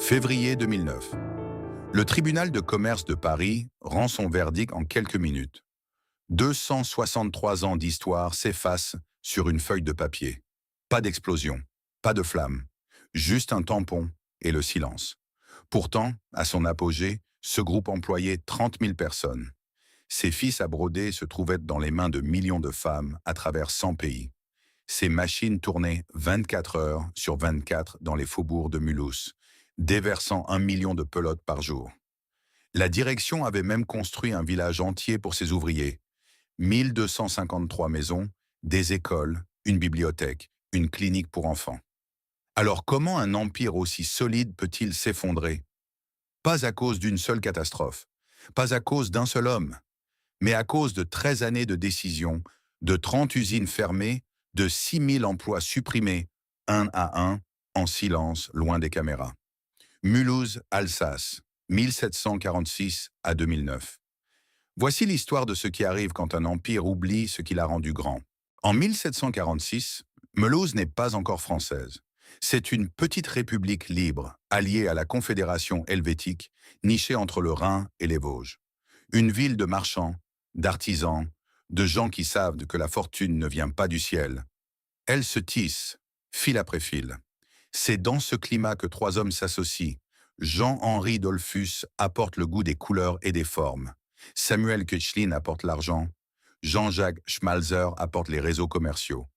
Février 2009. Le tribunal de commerce de Paris rend son verdict en quelques minutes. 263 ans d'histoire s'effacent sur une feuille de papier. Pas d'explosion, pas de flamme, juste un tampon et le silence. Pourtant, à son apogée, ce groupe employait 30 000 personnes. Ses fils à broder se trouvaient dans les mains de millions de femmes à travers 100 pays. Ces machines tournaient 24 heures sur 24 dans les faubourgs de Mulhouse, déversant 1 million de pelotes par jour. La direction avait même construit un village entier pour ses ouvriers. 1253 maisons, des écoles, une bibliothèque, une clinique pour enfants. Alors comment un empire aussi solide peut-il s'effondrer? Pas à cause d'une seule catastrophe, pas à cause d'un seul homme, mais à cause de 13 années de décision, de 30 usines fermées, de 6 000 emplois supprimés, un à un, en silence, loin des caméras. Mulhouse, Alsace, 1746 à 2009. Voici l'histoire de ce qui arrive quand un empire oublie ce qui l'a rendu grand. En 1746, Mulhouse n'est pas encore française. C'est une petite république libre, alliée à la Confédération helvétique, nichée entre le Rhin et les Vosges. Une ville de marchands, d'artisans, de gens qui savent que la fortune ne vient pas du ciel. Elle se tisse, fil après fil. C'est dans ce climat que trois hommes s'associent. Jean-Henri Dollfus apporte le goût des couleurs et des formes. Samuel Koechlin apporte l'argent. Jean-Jacques Schmalzer apporte les réseaux commerciaux.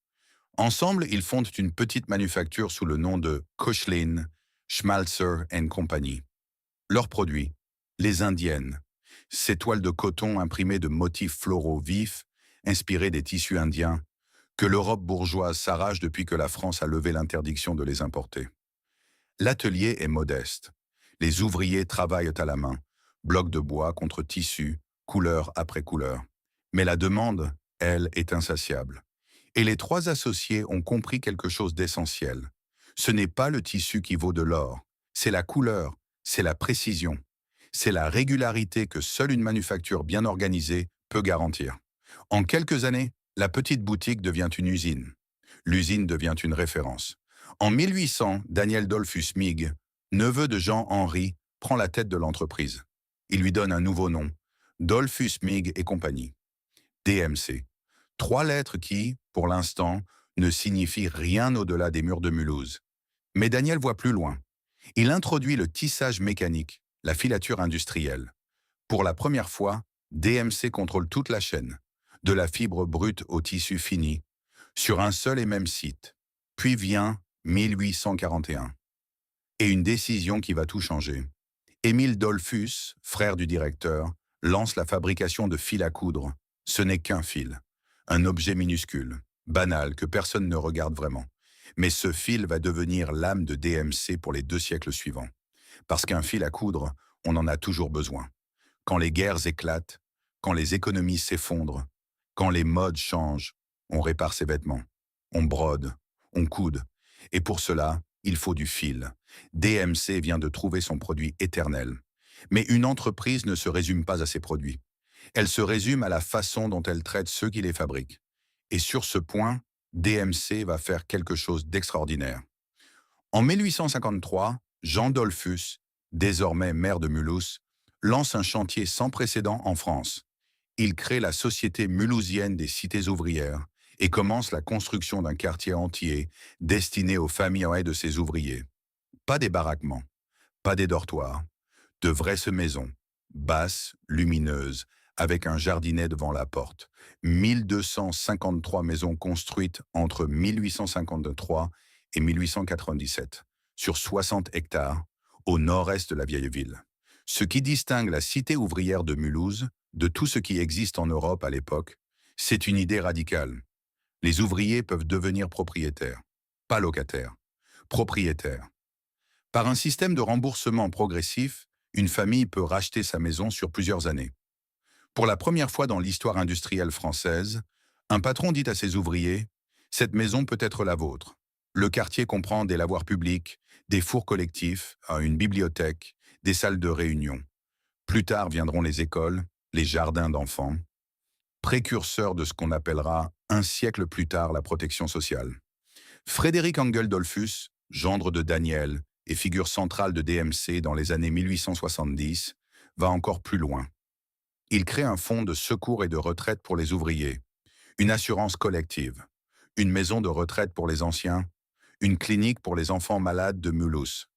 Ensemble, ils fondent une petite manufacture sous le nom de Koechlin, Schmalzer Company. Leurs produits, les indiennes. Ces toiles de coton imprimées de motifs floraux vifs, inspirées des tissus indiens, que l'Europe bourgeoise s'arrache depuis que la France a levé l'interdiction de les importer. L'atelier est modeste. Les ouvriers travaillent à la main, blocs de bois contre tissu, couleur après couleur. Mais la demande, elle, est insatiable. Et les trois associés ont compris quelque chose d'essentiel. Ce n'est pas le tissu qui vaut de l'or, c'est la couleur, c'est la précision, c'est la régularité que seule une manufacture bien organisée peut garantir. En quelques années, la petite boutique devient une usine. L'usine devient une référence. En 1800, Daniel Dollfus Mig, neveu de Jean-Henri, prend la tête de l'entreprise. Il lui donne un nouveau nom, Dollfus Mig et compagnie. DMC. Trois lettres qui, pour l'instant, ne signifient rien au-delà des murs de Mulhouse. Mais Daniel voit plus loin. Il introduit le tissage mécanique, la filature industrielle. Pour la première fois, DMC contrôle toute la chaîne, de la fibre brute au tissu fini, sur un seul et même site. Puis vient 1841. Et une décision qui va tout changer. Émile Dollfus, frère du directeur, lance la fabrication de fils à coudre. Ce n'est qu'un fil, un objet minuscule, banal, que personne ne regarde vraiment. Mais ce fil va devenir l'âme de DMC pour les 2 siècles suivants. Parce qu'un fil à coudre, on en a toujours besoin. Quand les guerres éclatent, quand les économies s'effondrent, quand les modes changent, on répare ses vêtements, on brode, on coude. Et pour cela, il faut du fil. DMC vient de trouver son produit éternel. Mais une entreprise ne se résume pas à ses produits. Elle se résume à la façon dont elle traite ceux qui les fabriquent. Et sur ce point, DMC va faire quelque chose d'extraordinaire. En 1853, Jean Dollfus, désormais maire de Mulhouse, lance un chantier sans précédent en France. Il crée la Société mulhousienne des cités ouvrières et commence la construction d'un quartier entier destiné aux familles de ses ouvriers. Pas des baraquements, pas des dortoirs, de vraies maisons, basses, lumineuses, avec un jardinet devant la porte. 1253 maisons construites entre 1853 et 1897, sur 60 hectares, au nord-est de la vieille ville. Ce qui distingue la cité ouvrière de Mulhouse de tout ce qui existe en Europe à l'époque, c'est une idée radicale. Les ouvriers peuvent devenir propriétaires, pas locataires, propriétaires. Par un système de remboursement progressif, une famille peut racheter sa maison sur plusieurs années. Pour la première fois dans l'histoire industrielle française, un patron dit à ses ouvriers « Cette maison peut être la vôtre ». Le quartier comprend des lavoirs publics, des fours collectifs, une bibliothèque, des salles de réunion. Plus tard viendront les écoles, les jardins d'enfants, précurseurs de ce qu'on appellera un siècle plus tard la protection sociale. Frédéric Engel Dollfus, gendre de Daniel, et figure centrale de DMC dans les années 1870, va encore plus loin. Il crée un fonds de secours et de retraite pour les ouvriers, une assurance collective, une maison de retraite pour les anciens, une clinique pour les enfants malades de Mulhouse.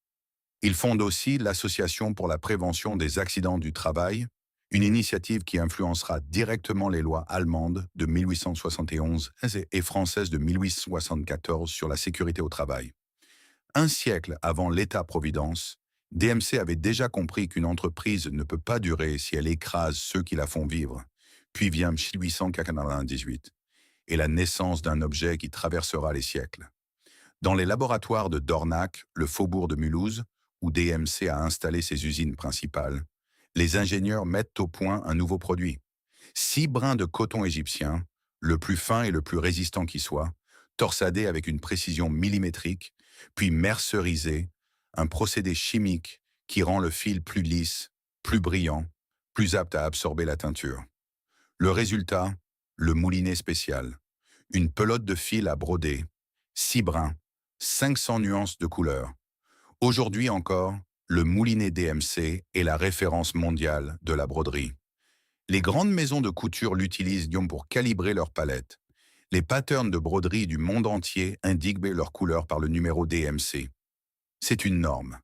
Il fonde aussi l'Association pour la prévention des accidents du travail, une initiative qui influencera directement les lois allemandes de 1871 et françaises de 1874 sur la sécurité au travail. Un siècle avant l'État-providence, DMC avait déjà compris qu'une entreprise ne peut pas durer si elle écrase ceux qui la font vivre. Puis vient 1898 et la naissance d'un objet qui traversera les siècles. Dans les laboratoires de Dornach, le faubourg de Mulhouse, où DMC a installé ses usines principales, les ingénieurs mettent au point un nouveau produit. 6 brins de coton égyptien, le plus fin et le plus résistant qui soit, torsadés avec une précision millimétrique, puis mercerisés, un procédé chimique qui rend le fil plus lisse, plus brillant, plus apte à absorber la teinture. Le résultat, le moulinet spécial. Une pelote de fil à broder, 6 brins, 500 nuances de couleurs. Aujourd'hui encore, le moulinet DMC est la référence mondiale de la broderie. Les grandes maisons de couture l'utilisent pour calibrer leurs palettes. Les patterns de broderie du monde entier indiquent leur couleur par le numéro DMC. C'est une norme,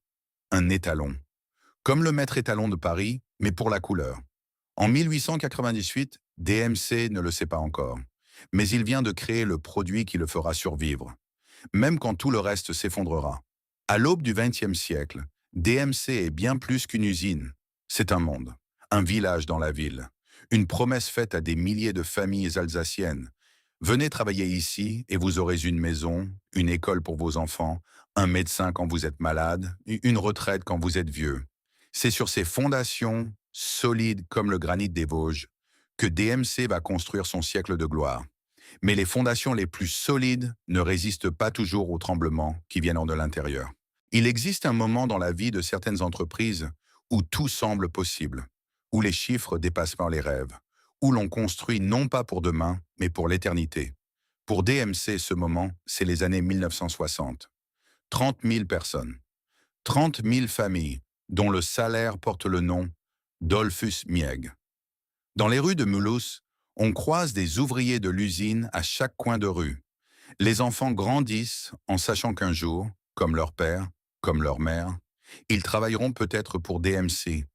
un étalon. Comme le maître étalon de Paris, mais pour la couleur. En 1898, DMC ne le sait pas encore, mais il vient de créer le produit qui le fera survivre, même quand tout le reste s'effondrera. À l'aube du XXe siècle, DMC est bien plus qu'une usine. C'est un monde, un village dans la ville, une promesse faite à des milliers de familles alsaciennes. Venez travailler ici et vous aurez une maison, une école pour vos enfants, un médecin quand vous êtes malade, une retraite quand vous êtes vieux. C'est sur ces fondations, solides comme le granit des Vosges, que DMC va construire son siècle de gloire. Mais les fondations les plus solides ne résistent pas toujours aux tremblements qui viennent de l'intérieur. Il existe un moment dans la vie de certaines entreprises où tout semble possible, où les chiffres dépassent par les rêves, où l'on construit non pas pour demain, mais pour l'éternité. Pour DMC, ce moment, c'est les années 1960. 30 000 personnes, 30 000 familles, dont le salaire porte le nom d'Olfus Mieg. Dans les rues de Mulhouse, on croise des ouvriers de l'usine à chaque coin de rue. Les enfants grandissent en sachant qu'un jour, comme leur père, comme leur mère, ils travailleront peut-être pour DMC.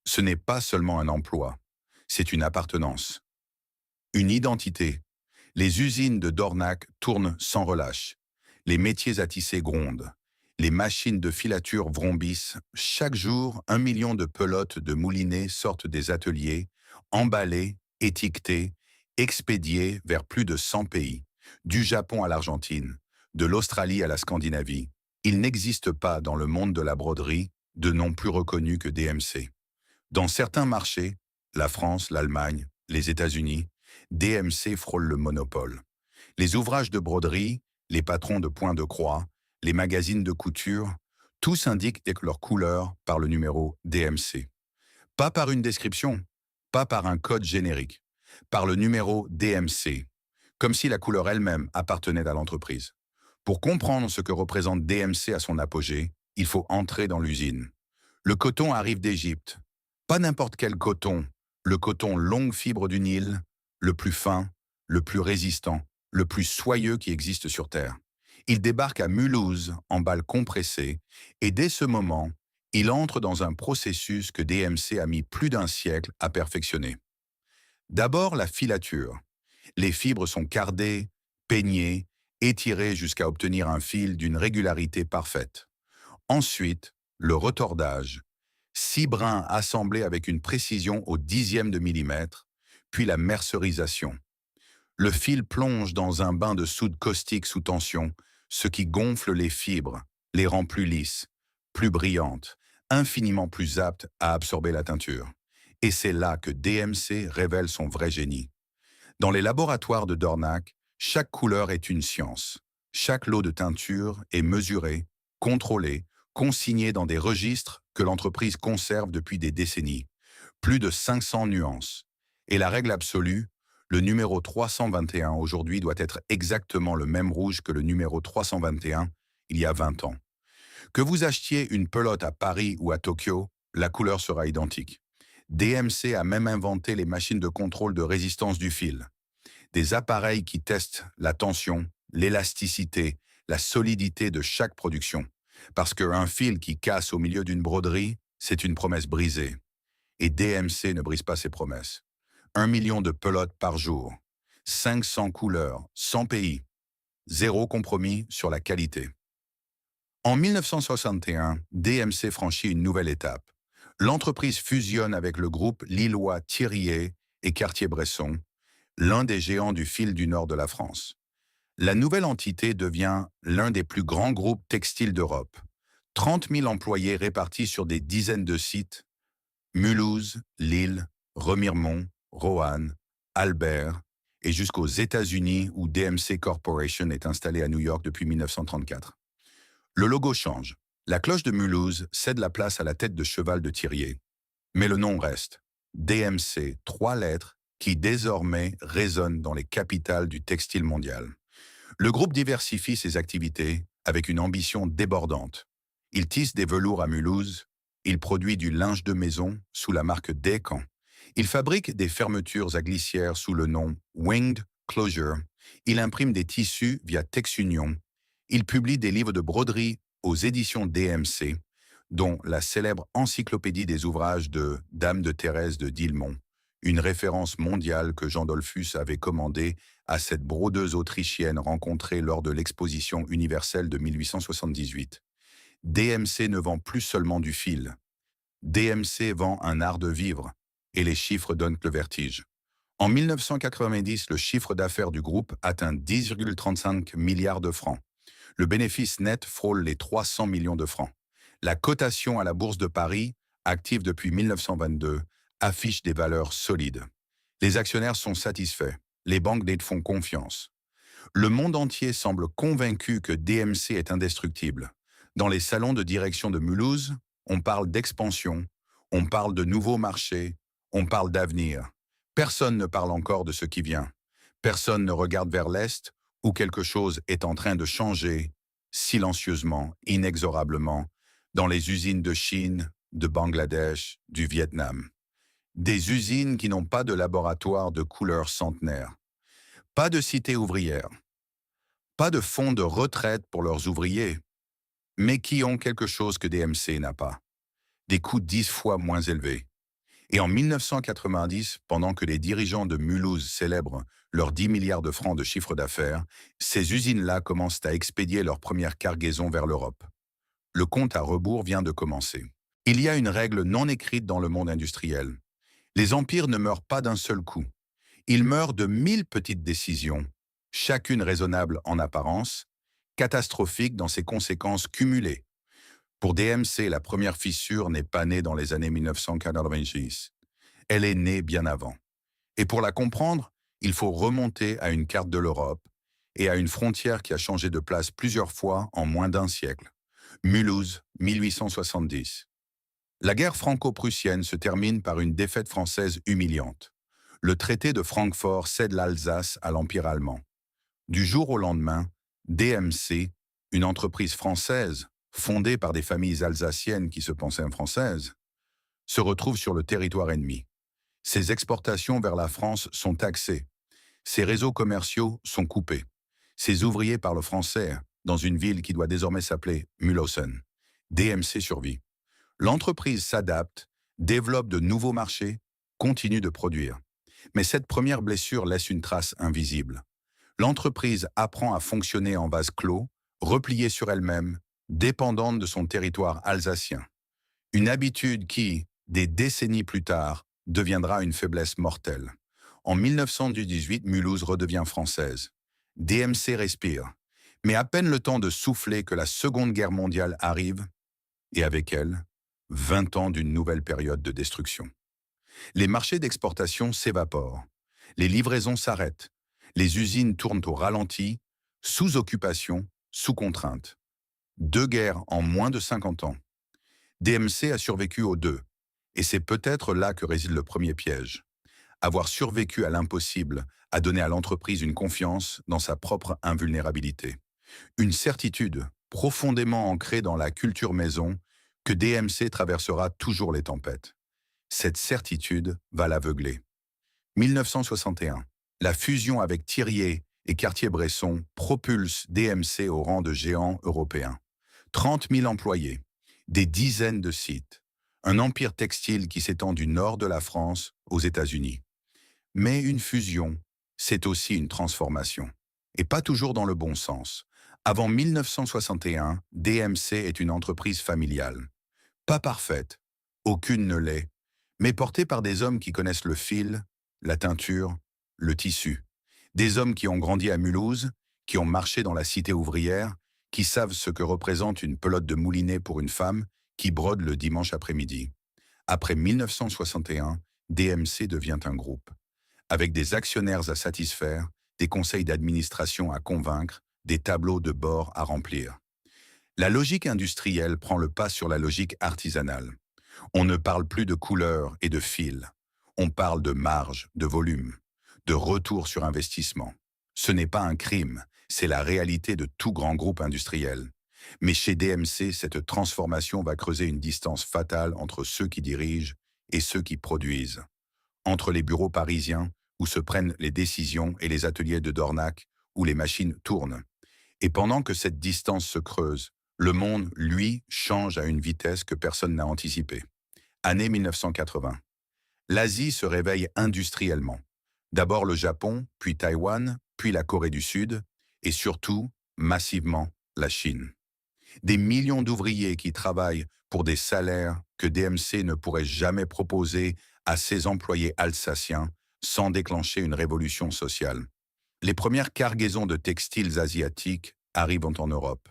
Ce n'est pas seulement un emploi, c'est une appartenance, une identité. Les usines de Dornach tournent sans relâche. Les métiers à tisser grondent. Les machines de filature vrombissent. Chaque jour, 1 million de pelotes de moulinets sortent des ateliers, emballées, étiquetées, expédiées vers plus de 100 pays, du Japon à l'Argentine, de l'Australie à la Scandinavie. Il n'existe pas dans le monde de la broderie de nom plus reconnu que DMC. Dans certains marchés, la France, l'Allemagne, les États-Unis, DMC frôle le monopole. Les ouvrages de broderie, les patrons de points de croix, les magazines de couture, tous indiquent leur couleur par le numéro DMC. Pas par une description, pas par un code générique, par le numéro DMC, comme si la couleur elle-même appartenait à l'entreprise. Pour comprendre ce que représente DMC à son apogée, il faut entrer dans l'usine. Le coton arrive d'Égypte. Pas n'importe quel coton, le coton longue fibre du Nil, le plus fin, le plus résistant, le plus soyeux qui existe sur Terre. Il débarque à Mulhouse en balles compressées et dès ce moment, il entre dans un processus que DMC a mis plus d'un siècle à perfectionner. D'abord, la filature. Les fibres sont cardées, peignées, étirées jusqu'à obtenir un fil d'une régularité parfaite. Ensuite, le retordage. 6 brins assemblés avec une précision au dixième de millimètre, puis la mercerisation. Le fil plonge dans un bain de soude caustique sous tension, ce qui gonfle les fibres, les rend plus lisses, plus brillantes, infiniment plus aptes à absorber la teinture. Et c'est là que DMC révèle son vrai génie. Dans les laboratoires de Dornach, chaque couleur est une science. Chaque lot de teinture est mesuré, contrôlé, consigné dans des registres que l'entreprise conserve depuis des décennies. Plus de 500 nuances. Et la règle absolue, le numéro 321 aujourd'hui doit être exactement le même rouge que le numéro 321 il y a 20 ans. Que vous achetiez une pelote à Paris ou à Tokyo, la couleur sera identique. DMC a même inventé les machines de contrôle de résistance du fil, des appareils qui testent la tension, l'élasticité, la solidité de chaque production. Parce qu'un fil qui casse au milieu d'une broderie, c'est une promesse brisée. Et DMC ne brise pas ses promesses. 1 million de pelotes par jour, 500 couleurs, 100 pays, zéro compromis sur la qualité. En 1961, DMC franchit une nouvelle étape. L'entreprise fusionne avec le groupe lillois Thirier et Cartier-Bresson, l'un des géants du fil du nord de la France. La nouvelle entité devient l'un des plus grands groupes textiles d'Europe. 30 000 employés répartis sur des dizaines de sites, Mulhouse, Lille, Remiremont, Roanne, Albert, et jusqu'aux États-Unis où DMC Corporation est installée à New York depuis 1934. Le logo change. La cloche de Mulhouse cède la place à la tête de cheval de Thirier. Mais le nom reste. DMC, 3 lettres, qui désormais résonnent dans les capitales du textile mondial. Le groupe diversifie ses activités avec une ambition débordante. Il tisse des velours à Mulhouse, il produit du linge de maison sous la marque Descamps, il fabrique des fermetures à glissière sous le nom Winged Closure, il imprime des tissus via TexUnion, il publie des livres de broderie aux éditions DMC, dont la célèbre encyclopédie des ouvrages de Dame de Thérèse de Dilmont, une référence mondiale que Jean Dollfus avait commandée à cette brodeuse autrichienne rencontrée lors de l'exposition universelle de 1878. DMC ne vend plus seulement du fil. DMC vend un art de vivre, et les chiffres donnent le vertige. En 1990, le chiffre d'affaires du groupe atteint 10,35 milliards de francs. Le bénéfice net frôle les 300 millions de francs. La cotation à la Bourse de Paris, active depuis 1922, affiche des valeurs solides. Les actionnaires sont satisfaits. Les banques d'aide font confiance. Le monde entier semble convaincu que DMC est indestructible. Dans les salons de direction de Mulhouse, on parle d'expansion, on parle de nouveaux marchés, on parle d'avenir. Personne ne parle encore de ce qui vient. Personne ne regarde vers l'Est, où quelque chose est en train de changer, silencieusement, inexorablement, dans les usines de Chine, de Bangladesh, du Vietnam. Des usines qui n'ont pas de laboratoire de couleur centenaire, pas de cité ouvrière, pas de fonds de retraite pour leurs ouvriers, mais qui ont quelque chose que DMC n'a pas, des coûts 10 fois moins élevés. Et en 1990, pendant que les dirigeants de Mulhouse célèbrent leurs 10 milliards de francs de chiffre d'affaires, ces usines-là commencent à expédier leurs premières cargaisons vers l'Europe. Le compte à rebours vient de commencer. Il y a une règle non écrite dans le monde industriel. Les empires ne meurent pas d'un seul coup. Ils meurent de 1000 petites décisions, chacune raisonnable en apparence, catastrophique dans ses conséquences cumulées. Pour DMC, la première fissure n'est pas née dans les années 1990. Elle est née bien avant. Et pour la comprendre, il faut remonter à une carte de l'Europe et à une frontière qui a changé de place plusieurs fois en moins d'un siècle. Mulhouse, 1870. La guerre franco-prussienne se termine par une défaite française humiliante. Le traité de Francfort cède l'Alsace à l'Empire allemand. Du jour au lendemain, DMC, une entreprise française, fondée par des familles alsaciennes qui se pensaient françaises, se retrouve sur le territoire ennemi. Ses exportations vers la France sont taxées. Ses réseaux commerciaux sont coupés. Ses ouvriers parlent français dans une ville qui doit désormais s'appeler Mühlhausen. DMC survit. L'entreprise s'adapte, développe de nouveaux marchés, continue de produire. Mais cette première blessure laisse une trace invisible. L'entreprise apprend à fonctionner en vase clos, repliée sur elle-même, dépendante de son territoire alsacien. Une habitude qui, des décennies plus tard, deviendra une faiblesse mortelle. En 1918, Mulhouse redevient française. DMC respire. Mais à peine le temps de souffler que la Seconde Guerre mondiale arrive, et avec elle, 20 ans d'une nouvelle période de destruction. Les marchés d'exportation s'évaporent. Les livraisons s'arrêtent. Les usines tournent au ralenti, sous occupation, sous contrainte. 2 guerres en moins de 50 ans. DMC a survécu aux deux, et c'est peut-être là que réside le premier piège. Avoir survécu à l'impossible a donné à l'entreprise une confiance dans sa propre invulnérabilité. Une certitude profondément ancré dans la culture maison, que DMC traversera toujours les tempêtes. Cette certitude va l'aveugler. 1961. La fusion avec Thirier et Cartier-Bresson propulse DMC au rang de géant européen. 30 000 employés, des dizaines de sites, un empire textile qui s'étend du nord de la France aux États-Unis. Mais une fusion, c'est aussi une transformation. Et pas toujours dans le bon sens. Avant 1961, DMC est une entreprise familiale. Pas parfaite, aucune ne l'est, mais portée par des hommes qui connaissent le fil, la teinture, le tissu. Des hommes qui ont grandi à Mulhouse, qui ont marché dans la cité ouvrière, qui savent ce que représente une pelote de moulinet pour une femme qui brode le dimanche après-midi. Après 1961, DMC devient un groupe, avec des actionnaires à satisfaire, des conseils d'administration à convaincre, des tableaux de bord à remplir. La logique industrielle prend le pas sur la logique artisanale. On ne parle plus de couleurs et de fils. On parle de marge, de volume, de retour sur investissement. Ce n'est pas un crime, c'est la réalité de tout grand groupe industriel. Mais chez DMC, cette transformation va creuser une distance fatale entre ceux qui dirigent et ceux qui produisent. Entre les bureaux parisiens, où se prennent les décisions, et les ateliers de Dornac, où les machines tournent. Et pendant que cette distance se creuse, le monde, lui, change à une vitesse que personne n'a anticipée. Année 1980. L'Asie se réveille industriellement. D'abord le Japon, puis Taïwan, puis la Corée du Sud, et surtout, massivement, la Chine. Des millions d'ouvriers qui travaillent pour des salaires que DMC ne pourrait jamais proposer à ses employés alsaciens sans déclencher une révolution sociale. Les premières cargaisons de textiles asiatiques arrivent en Europe.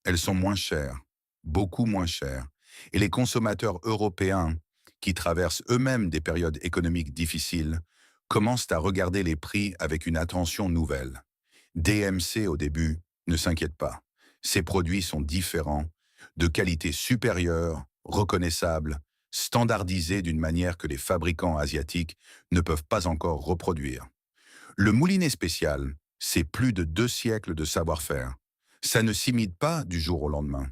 Elles sont moins chères, beaucoup moins chères, et les consommateurs européens, qui traversent eux-mêmes des périodes économiques difficiles, commencent à regarder les prix avec une attention nouvelle. DMC, au début, ne s'inquiète pas. Ces produits sont différents, de qualité supérieure, reconnaissables, standardisés d'une manière que les fabricants asiatiques ne peuvent pas encore reproduire. Le moulinet spécial, c'est plus de 2 siècles de savoir-faire. Ça ne s'imite pas du jour au lendemain.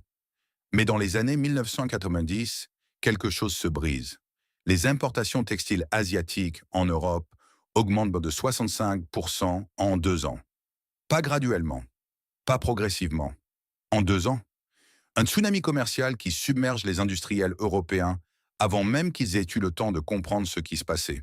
Mais dans les années 1990, quelque chose se brise. Les importations textiles asiatiques en Europe augmentent de 65% en 2 ans. Pas graduellement, pas progressivement. En 2 ans. Un tsunami commercial qui submerge les industriels européens avant même qu'ils aient eu le temps de comprendre ce qui se passait.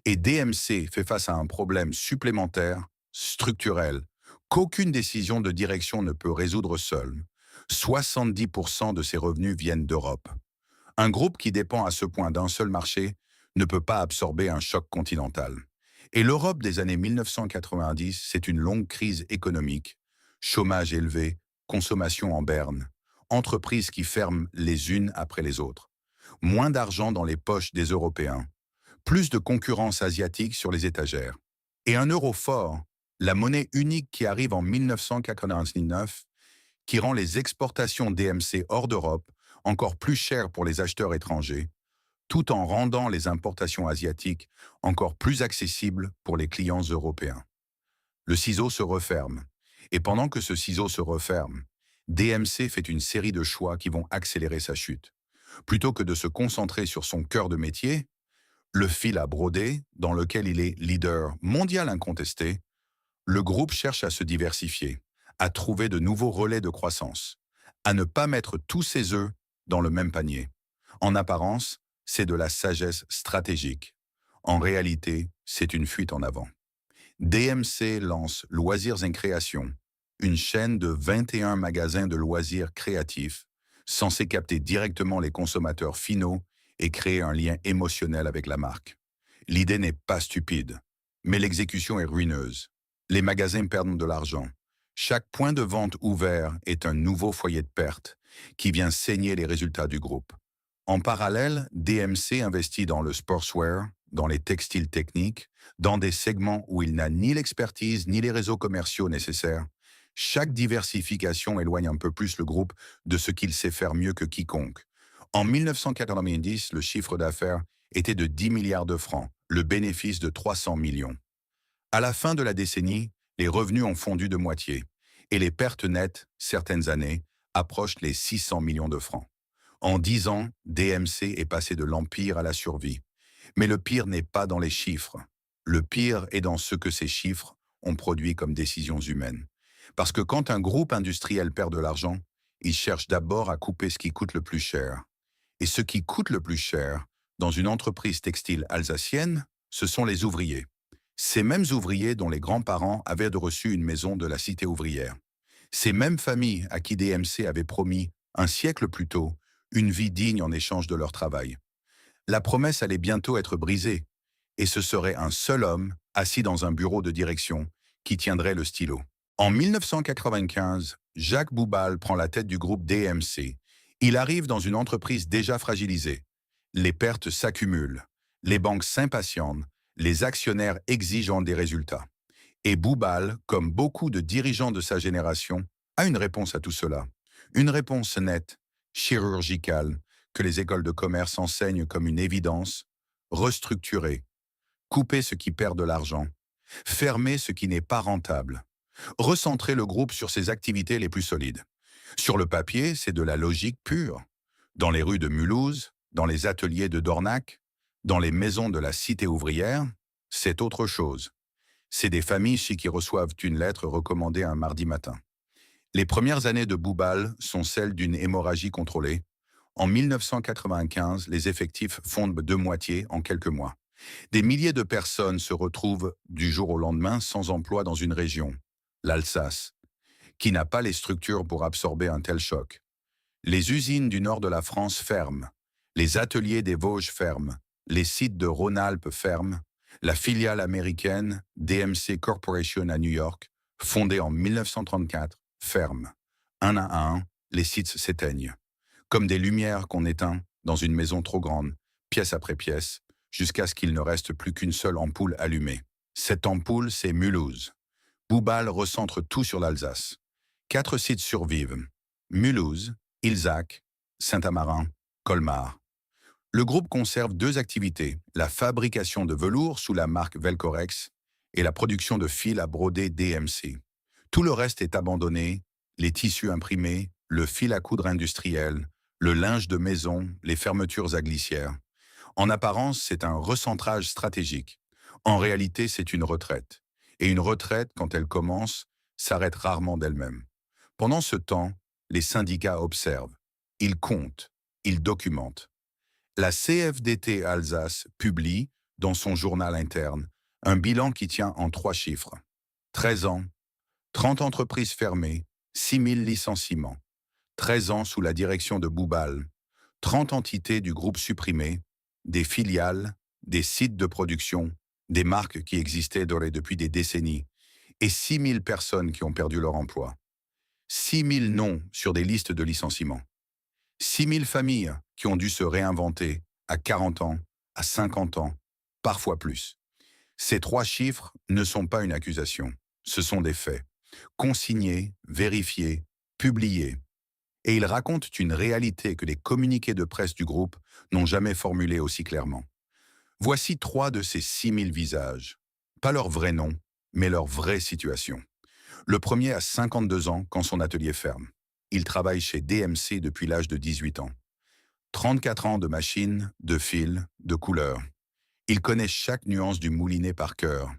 Et DMC fait face à un problème supplémentaire, structurel, qu'aucune décision de direction ne peut résoudre seule. 70% de ses revenus viennent d'Europe. Un groupe qui dépend à ce point d'un seul marché ne peut pas absorber un choc continental. Et l'Europe des années 1990, c'est une longue crise économique, chômage élevé, consommation en berne, entreprises qui ferment les unes après les autres, moins d'argent dans les poches des Européens, plus de concurrence asiatique sur les étagères, et un euro fort, la monnaie unique qui arrive en 1999, qui rend les exportations DMC hors d'Europe encore plus chères pour les acheteurs étrangers, tout en rendant les importations asiatiques encore plus accessibles pour les clients européens. Le ciseau se referme, et pendant que ce ciseau se referme, DMC fait une série de choix qui vont accélérer sa chute. Plutôt que de se concentrer sur son cœur de métier, le fil à broder, dans lequel il est leader mondial incontesté, le groupe cherche à se diversifier, à trouver de nouveaux relais de croissance, à ne pas mettre tous ses œufs dans le même panier. En apparence, c'est de la sagesse stratégique. En réalité, c'est une fuite en avant. DMC lance Loisirs et Créations, une chaîne de 21 magasins de loisirs créatifs, censés capter directement les consommateurs finaux et créer un lien émotionnel avec la marque. L'idée n'est pas stupide, mais l'exécution est ruineuse. Les magasins perdent de l'argent. Chaque point de vente ouvert est un nouveau foyer de perte qui vient saigner les résultats du groupe. En parallèle, DMC investit dans le sportswear, dans les textiles techniques, dans des segments où il n'a ni l'expertise ni les réseaux commerciaux nécessaires. Chaque diversification éloigne un peu plus le groupe de ce qu'il sait faire mieux que quiconque. En 1990, le chiffre d'affaires était de 10 milliards de francs, le bénéfice de 300 millions. À la fin de la décennie, les revenus ont fondu de moitié, et les pertes nettes, certaines années, approche les 600 millions de francs. En 10 ans, DMC est passé de l'empire à la survie. Mais le pire n'est pas dans les chiffres. Le pire est dans ce que ces chiffres ont produit comme décisions humaines. Parce que quand un groupe industriel perd de l'argent, il cherche d'abord à couper ce qui coûte le plus cher. Et ce qui coûte le plus cher, dans une entreprise textile alsacienne, ce sont les ouvriers. Ces mêmes ouvriers dont les grands-parents avaient reçu une maison de la cité ouvrière. Ces mêmes familles à qui DMC avait promis, un siècle plus tôt, une vie digne en échange de leur travail. La promesse allait bientôt être brisée, et ce serait un seul homme, assis dans un bureau de direction, qui tiendrait le stylo. En 1995, Jacques Boubal prend la tête du groupe DMC. Il arrive dans une entreprise déjà fragilisée. Les pertes s'accumulent, les banques s'impatientent, les actionnaires exigeant des résultats. Et Boubal, comme beaucoup de dirigeants de sa génération, a une réponse à tout cela. Une réponse nette, chirurgicale, que les écoles de commerce enseignent comme une évidence: restructurer, couper ce qui perd de l'argent, fermer ce qui n'est pas rentable, recentrer le groupe sur ses activités les plus solides. Sur le papier, c'est de la logique pure. Dans les rues de Mulhouse, dans les ateliers de Dornac, dans les maisons de la cité ouvrière, c'est autre chose. C'est des familles qui reçoivent une lettre recommandée un mardi matin. Les premières années de Boubal sont celles d'une hémorragie contrôlée. En 1995, les effectifs fondent de moitié en quelques mois. Des milliers de personnes se retrouvent du jour au lendemain sans emploi dans une région, l'Alsace, qui n'a pas les structures pour absorber un tel choc. Les usines du nord de la France ferment, les ateliers des Vosges ferment, les sites de Rhône-Alpes ferment, la filiale américaine DMC Corporation à New York, fondée en 1934, ferme. Un à un, les sites s'éteignent. Comme des lumières qu'on éteint dans une maison trop grande, pièce après pièce, jusqu'à ce qu'il ne reste plus qu'une seule ampoule allumée. Cette ampoule, c'est Mulhouse. Boubal recentre tout sur l'Alsace. 4 sites survivent: Mulhouse, Ilzach, Saint-Amarin, Colmar. Le groupe conserve 2 activités: la fabrication de velours sous la marque Velcorex et la production de fils à broder DMC. Tout le reste est abandonné: les tissus imprimés, le fil à coudre industriel, le linge de maison, les fermetures à glissière. En apparence, c'est un recentrage stratégique. En réalité, c'est une retraite. Et une retraite, quand elle commence, s'arrête rarement d'elle-même. Pendant ce temps, les syndicats observent. Ils comptent. Ils documentent. La CFDT Alsace publie, dans son journal interne, un bilan qui tient en 3 chiffres. 13 ans, 30 entreprises fermées, 6 000 licenciements. 13 ans sous la direction de Boubal, 30 entités du groupe supprimées, des filiales, des sites de production, des marques qui existaient depuis des décennies, et 6 000 personnes qui ont perdu leur emploi. 6 000 noms sur des listes de licenciements. 6 000 familles qui ont dû se réinventer à 40 ans, à 50 ans, parfois plus. Ces 3 chiffres ne sont pas une accusation, ce sont des faits, consignés, vérifiés, publiés. Et ils racontent une réalité que les communiqués de presse du groupe n'ont jamais formulée aussi clairement. Voici 3 de ces 6 000 visages. Pas leur vrai nom, mais leur vraie situation. Le premier a 52 ans quand son atelier ferme. Il travaille chez DMC depuis l'âge de 18 ans. 34 ans de machines, de fils, de couleurs. Il connaît chaque nuance du moulinet par cœur.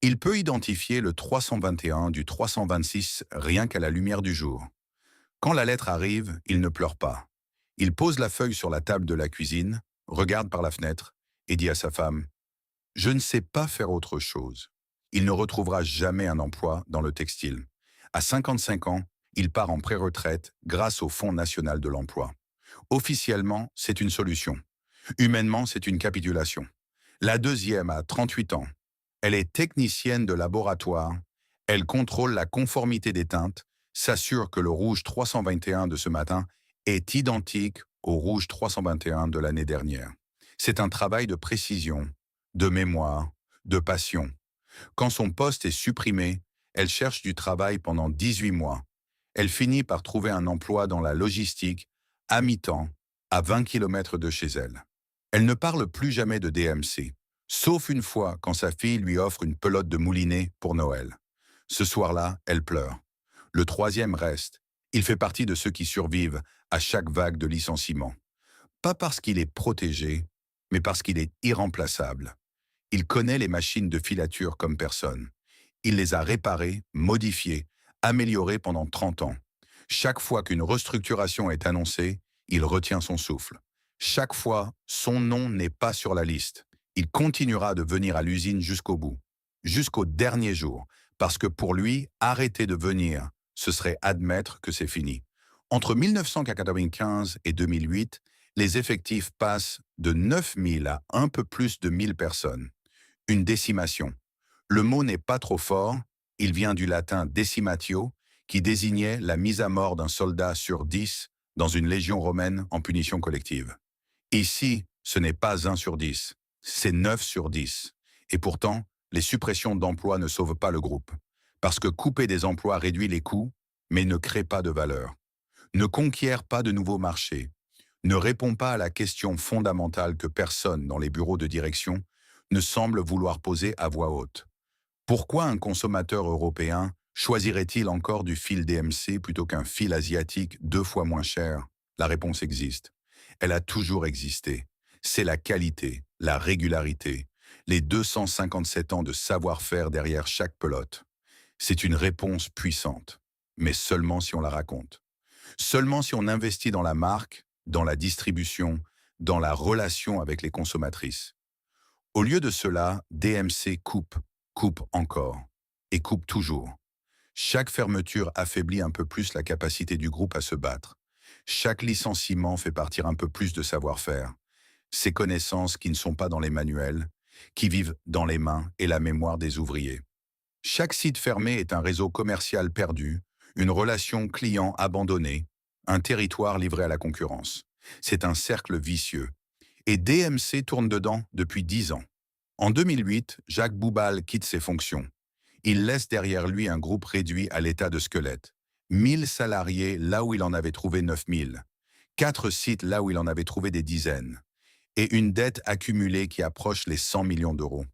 Il peut identifier le 321 du 326 rien qu'à la lumière du jour. Quand la lettre arrive, il ne pleure pas. Il pose la feuille sur la table de la cuisine, regarde par la fenêtre et dit à sa femme: « Je ne sais pas faire autre chose. » Il ne retrouvera jamais un emploi dans le textile. À 55 ans, il part en pré-retraite grâce au Fonds national de l'emploi. Officiellement, c'est une solution. Humainement, c'est une capitulation. La deuxième a 38 ans. Elle est technicienne de laboratoire. Elle contrôle la conformité des teintes, s'assure que le rouge 321 de ce matin est identique au rouge 321 de l'année dernière. C'est un travail de précision, de mémoire, de passion. Quand son poste est supprimé, elle cherche du travail pendant 18 mois. Elle finit par trouver un emploi dans la logistique, à mi-temps, à 20 km de chez elle. Elle ne parle plus jamais de DMC, sauf une fois quand sa fille lui offre une pelote de moulinet pour Noël. Ce soir-là, elle pleure. Le troisième reste. Il fait partie de ceux qui survivent à chaque vague de licenciement. Pas parce qu'il est protégé, mais parce qu'il est irremplaçable. Il connaît les machines de filature comme personne. Il les a réparées, modifiées, améliorées pendant 30 ans. Chaque fois qu'une restructuration est annoncée, il retient son souffle. Chaque fois, son nom n'est pas sur la liste. Il continuera de venir à l'usine jusqu'au bout, jusqu'au dernier jour, parce que pour lui, arrêter de venir, ce serait admettre que c'est fini. Entre 1995 et 2008, les effectifs passent de 9 000 à un peu plus de 1 000 personnes. Une décimation. Le mot n'est pas trop fort, il vient du latin decimatio, qui désignait la mise à mort d'un soldat sur 10 dans une légion romaine en punition collective. Ici, ce n'est pas 1 sur 10, c'est 9 sur 10. Et pourtant, les suppressions d'emplois ne sauvent pas le groupe. Parce que couper des emplois réduit les coûts, mais ne crée pas de valeur. Ne conquiert pas de nouveaux marchés. Ne répond pas à la question fondamentale que personne dans les bureaux de direction ne semble vouloir poser à voix haute. Pourquoi un consommateur européen choisirait-il encore du fil DMC plutôt qu'un fil asiatique 2 fois moins cher? La réponse existe. Elle a toujours existé. C'est la qualité, la régularité, les 257 ans de savoir-faire derrière chaque pelote. C'est une réponse puissante, mais seulement si on la raconte. Seulement si on investit dans la marque, dans la distribution, dans la relation avec les consommatrices. Au lieu de cela, DMC coupe, coupe encore, et coupe toujours. Chaque fermeture affaiblit un peu plus la capacité du groupe à se battre. Chaque licenciement fait partir un peu plus de savoir-faire. Ces connaissances qui ne sont pas dans les manuels, qui vivent dans les mains et la mémoire des ouvriers. Chaque site fermé est un réseau commercial perdu, une relation client abandonnée, un territoire livré à la concurrence. C'est un cercle vicieux. Et DMC tourne dedans depuis 10 ans. En 2008, Jacques Boubal quitte ses fonctions. Il laisse derrière lui un groupe réduit à l'état de squelette. 1 000 salariés là où il en avait trouvé 9 000. 4 sites là où il en avait trouvé des dizaines. Et une dette accumulée qui approche les 100 millions d'euros.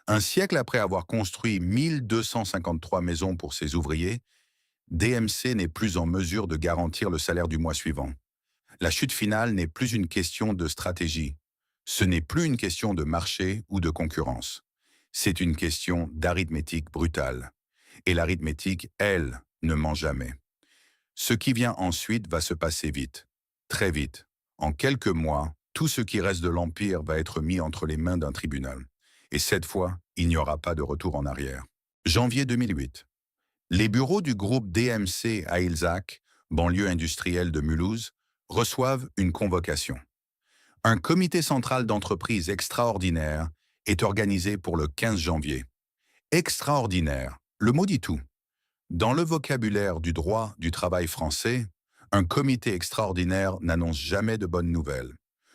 Un siècle après avoir construit 1253 maisons pour ses ouvriers, DMC n'est plus en mesure de garantir le salaire du mois suivant. La chute finale n'est plus une question de stratégie. Ce n'est plus une question de marché ou de concurrence. C'est une question d'arithmétique brutale. Et l'arithmétique, elle, ne ment jamais. Ce qui vient ensuite va se passer vite, très vite. En quelques mois, tout ce qui reste de l'Empire va être mis entre les mains d'un tribunal. Et cette fois, il n'y aura pas de retour en arrière. Janvier 2008. Les bureaux du groupe DMC à Ilzac, banlieue industrielle de Mulhouse, reçoivent une convocation. Un comité central d'entreprise extraordinaire est organisé pour le 15 janvier. Extraordinaire, le mot dit tout. Dans le vocabulaire du droit du travail français, un comité extraordinaire n'annonce jamais de bonnes nouvelles.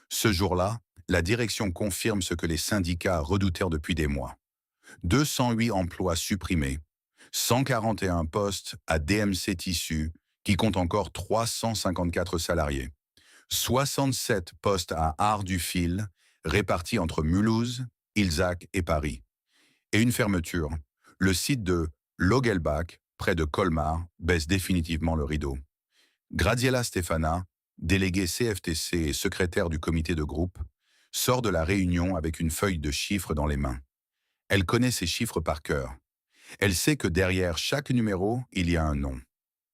Ce jour-là, la direction confirme ce que les syndicats redoutèrent depuis des mois. 208 emplois supprimés, 141 postes à DMC Tissus, qui compte encore 354 salariés, 67 postes à Art du Fil, répartis entre Mulhouse, Ilzac et Paris. Et une fermeture. Le site de Logelbach, près de Colmar, baisse définitivement le rideau. Graziella Stefana, déléguée CFTC et secrétaire du comité de groupe, sort de la réunion avec une feuille de chiffres dans les mains. Elle connaît ces chiffres par cœur. Elle sait que derrière chaque numéro, il y a un nom,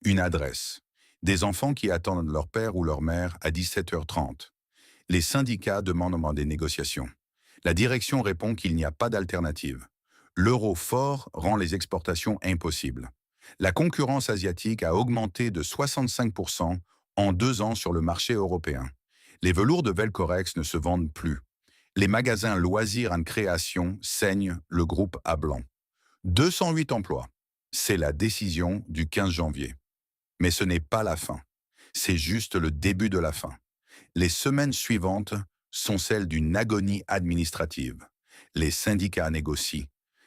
une adresse, des enfants qui attendent leur père ou leur mère à 17h30. Les syndicats demandent des négociations. La direction répond qu'il n'y a pas d'alternative. L'euro fort rend les exportations impossibles. La concurrence asiatique a augmenté de 65% en 2 ans sur le marché européen. Les velours de Velcorex ne se vendent plus. Les magasins loisirs en création saignent le groupe à blanc. 208 emplois. C'est la décision du 15 janvier. Mais ce n'est pas la fin. C'est juste le début de la fin. Les semaines suivantes sont celles d'une agonie administrative. Les syndicats négocient.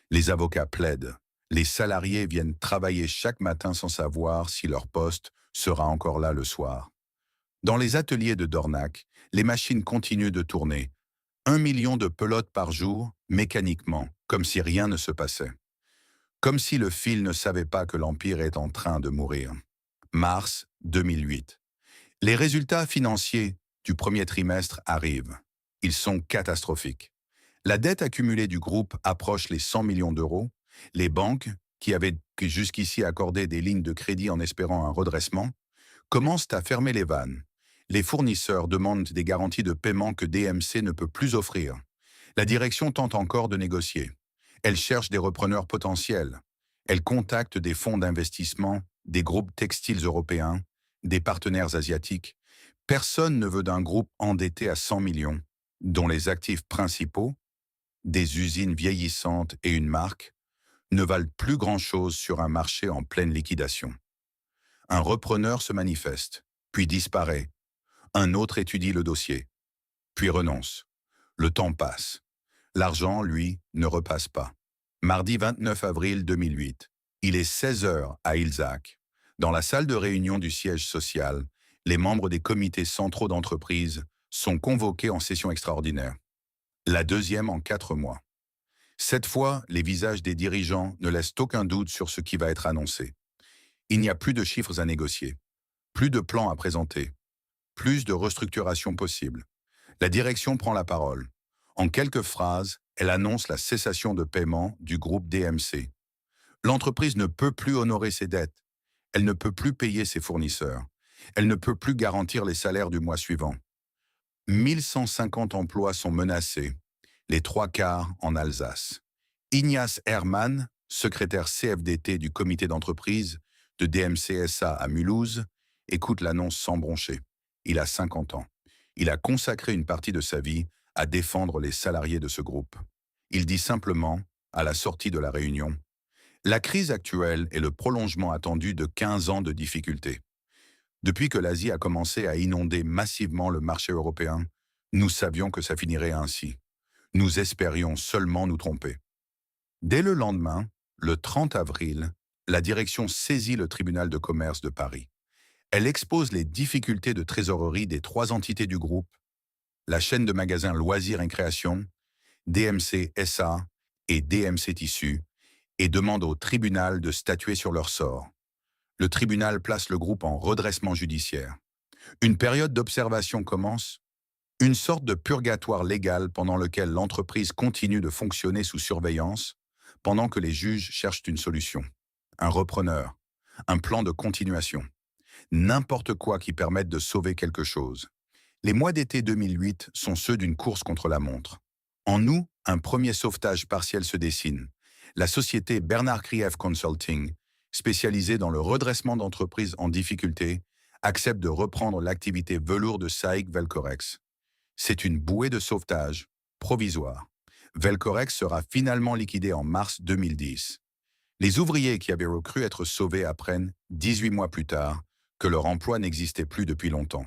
Les avocats plaident. Les salariés viennent travailler chaque matin sans savoir si leur poste sera encore là le soir. Dans les ateliers de Dornac, les machines continuent de tourner. 1 million de pelotes par jour, mécaniquement, comme si rien ne se passait. Comme si le fil ne savait pas que l'Empire est en train de mourir. Mars 2008. Les résultats financiers du premier trimestre arrivent. Ils sont catastrophiques. La dette accumulée du groupe approche les 100 millions d'euros. Les banques, qui avaient jusqu'ici accordé des lignes de crédit en espérant un redressement, commencent à fermer les vannes. Les fournisseurs demandent des garanties de paiement que DMC ne peut plus offrir. La direction tente encore de négocier. Elle cherche des repreneurs potentiels. Elle contacte des fonds d'investissement, des groupes textiles européens, des partenaires asiatiques. Personne ne veut d'un groupe endetté à 100 millions, dont les actifs principaux, des usines vieillissantes et une marque, ne valent plus grand-chose sur un marché en pleine liquidation. Un repreneur se manifeste, puis disparaît. Un autre étudie le dossier, puis renonce. Le temps passe. L'argent, lui, ne repasse pas. Mardi 29 avril 2008, il est 16 heures à Ilzac. Dans la salle de réunion du siège social, les membres des comités centraux d'entreprise sont convoqués en session extraordinaire. La deuxième en 4 mois. Cette fois, les visages des dirigeants ne laissent aucun doute sur ce qui va être annoncé. Il n'y a plus de chiffres à négocier, plus de plans à présenter, plus de restructuration possible. La direction prend la parole. En quelques phrases, elle annonce la cessation de paiement du groupe DMC. L'entreprise ne peut plus honorer ses dettes. Elle ne peut plus payer ses fournisseurs. Elle ne peut plus garantir les salaires du mois suivant. 1150 emplois sont menacés, les 3/4 en Alsace. Ignace Hermann, secrétaire CFDT du comité d'entreprise de DMC SA à Mulhouse, écoute l'annonce sans broncher. Il a 50 ans. Il a consacré une partie de sa vie à défendre les salariés de ce groupe. Il dit simplement, à la sortie de la réunion, « La crise actuelle est le prolongement attendu de 15 ans de difficultés. Depuis que l'Asie a commencé à inonder massivement le marché européen, nous savions que ça finirait ainsi. Nous espérions seulement nous tromper. » Dès le lendemain, le 30 avril, la direction saisit le tribunal de commerce de Paris. Elle expose les difficultés de trésorerie des 3 entités du groupe, la chaîne de magasins Loisirs et Création, DMC SA et DMC Tissus, et demande au tribunal de statuer sur leur sort. Le tribunal place le groupe en redressement judiciaire. Une période d'observation commence, une sorte de purgatoire légal pendant lequel l'entreprise continue de fonctionner sous surveillance, pendant que les juges cherchent une solution. Un repreneur, un plan de continuation. N'importe quoi qui permette de sauver quelque chose. Les mois d'été 2008 sont ceux d'une course contre la montre. En août, un premier sauvetage partiel se dessine. La société Bernard Krief Consulting, spécialisée dans le redressement d'entreprises en difficulté, accepte de reprendre l'activité velours de SAIC Velcorex. C'est une bouée de sauvetage provisoire. Velcorex sera finalement liquidé en mars 2010. Les ouvriers qui avaient cru être sauvés apprennent, 18 mois plus tard, que leur emploi n'existait plus depuis longtemps.